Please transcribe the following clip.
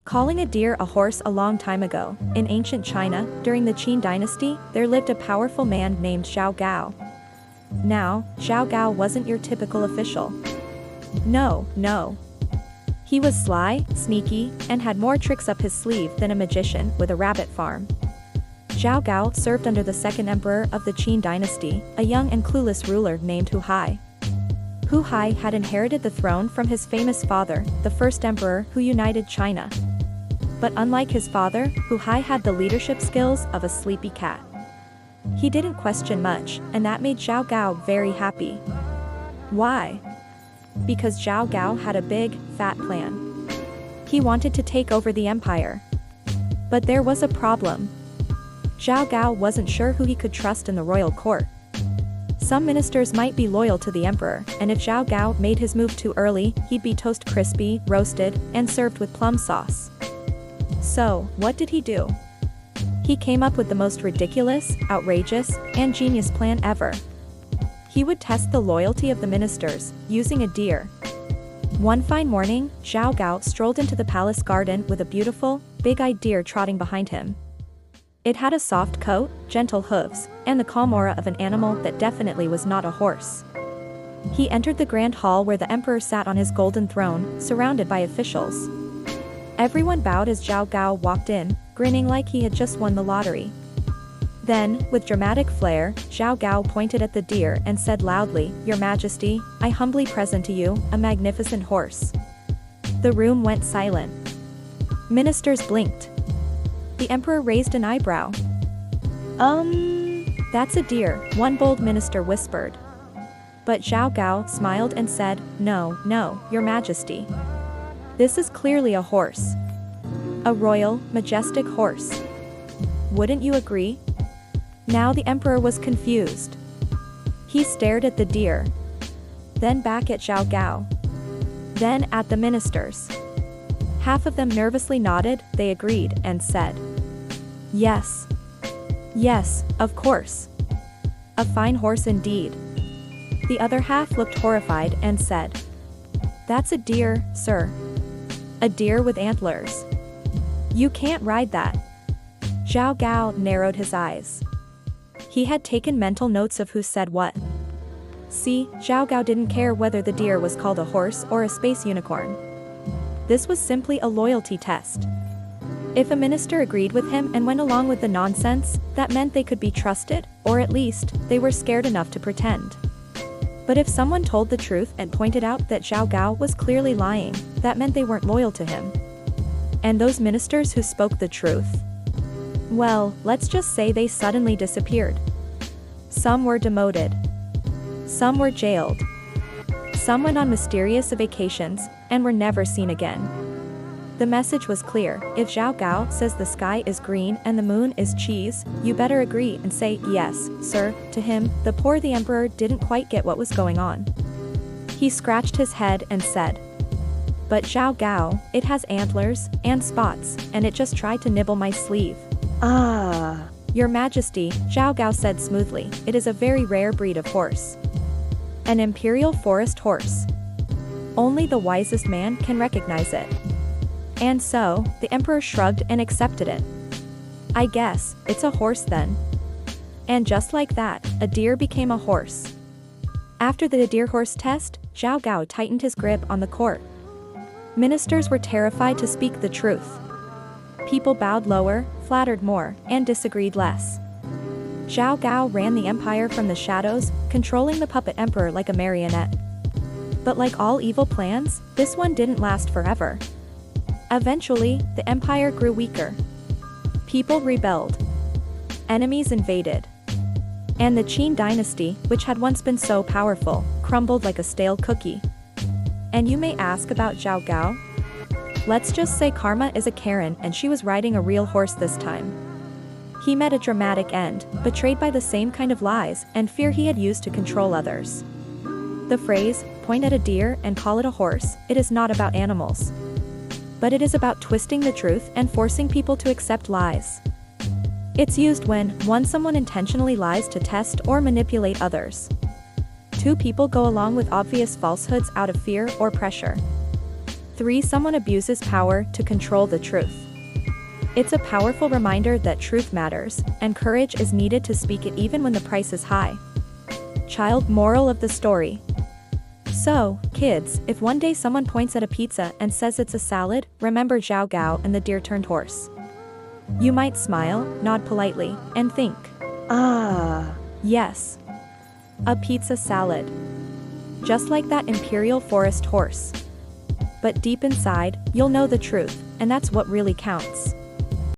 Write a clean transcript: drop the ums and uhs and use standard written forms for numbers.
Calling a deer a horse. A long time ago, in ancient China, during the Qin dynasty, there lived a powerful man named Zhao Gao. Now, Zhao Gao wasn't your typical official. No. He was sly, sneaky, and had more tricks up his sleeve than a magician with a rabbit farm. Zhao Gao served under the second emperor of the Qin dynasty, a young and clueless ruler named Hu Hai. Hu Hai had inherited the throne from his famous father, the first emperor who united China. But unlike his father, Hu Hai had the leadership skills of a sleepy cat. He didn't question much, and that made Zhao Gao very happy. Why? Because Zhao Gao had a big, fat plan. He wanted to take over the empire. But there was a problem. Zhao Gao wasn't sure who he could trust in the royal court. Some ministers might be loyal to the emperor, and if Zhao Gao made his move too early, he'd be toast crispy, roasted, and served with plum sauce. So, what did he do? He came up with the most ridiculous, outrageous, and genius plan ever. He would test the loyalty of the ministers, using a deer. One fine morning, Zhao Gao strolled into the palace garden with a beautiful, big-eyed deer trotting behind him. It had a soft coat, gentle hooves, and the calm aura of an animal that definitely was not a horse. He entered the grand hall where the emperor sat on his golden throne, surrounded by officials. Everyone bowed as Zhao Gao walked in, grinning like he had just won the lottery. Then, with dramatic flair, Zhao Gao pointed at the deer and said loudly, "Your Majesty, I humbly present to you a magnificent horse." The room went silent. Ministers blinked. The emperor raised an eyebrow. That's a deer," one bold minister whispered. But Zhao Gao smiled and said, No, Your Majesty. This is clearly a horse. A royal, majestic horse. Wouldn't you agree? Now the emperor was confused. He stared at the deer. Then back at Zhao Gao. Then at the ministers. Half of them nervously nodded, they agreed, and said, Yes, of course. A fine horse indeed. The other half looked horrified and said, That's a deer, sir. A deer with antlers. You can't ride that. Zhao Gao narrowed his eyes. He had taken mental notes of who said what. See, Zhao Gao didn't care whether the deer was called a horse or a space unicorn. This was simply a loyalty test. If a minister agreed with him and went along with the nonsense, that meant they could be trusted, or at least, they were scared enough to pretend. But if someone told the truth and pointed out that Zhao Gao was clearly lying, that meant they weren't loyal to him. And those ministers who spoke the truth? Well, let's just say they suddenly disappeared. Some were demoted. Some were jailed. Some went on mysterious vacations, and were never seen again. The message was clear: if Zhao Gao says the sky is green and the moon is cheese, you better agree and say, Yes, sir, to him. The emperor didn't quite get what was going on. He scratched his head and said, But Zhao Gao, it has antlers, and spots, and it just tried to nibble my sleeve. Your Majesty, Zhao Gao said smoothly, it is a very rare breed of horse. An imperial forest horse. Only the wisest man can recognize it. And so, the emperor shrugged and accepted it. I guess, it's a horse then. And just like that, a deer became a horse. After the deer-horse test, Zhao Gao tightened his grip on the court. Ministers were terrified to speak the truth. People bowed lower, flattered more, and disagreed less. Zhao Gao ran the empire from the shadows, controlling the puppet emperor like a marionette. But like all evil plans, this one didn't last forever. Eventually, the empire grew weaker. People rebelled. Enemies invaded. And the Qin dynasty, which had once been so powerful, crumbled like a stale cookie. And you may ask about Zhao Gao? Let's just say karma is a Karen and she was riding a real horse this time. He met a dramatic end, betrayed by the same kind of lies and fear he had used to control others. The phrase, point at a deer and call it a horse, it is not about animals. But it is about twisting the truth and forcing people to accept lies. It's used when someone intentionally lies to test or manipulate others. Two people go along with obvious falsehoods out of fear or pressure. 3. Someone abuses power to control the truth. It's a powerful reminder that truth matters, and courage is needed to speak it even when the price is high. Child moral of the story. So, kids, if one day someone points at a pizza and says it's a salad, remember Zhao Gao and the deer-turned horse. You might smile, nod politely, and think, Ah, yes, a pizza salad. Just like that imperial forest horse. But deep inside, you'll know the truth, and that's what really counts.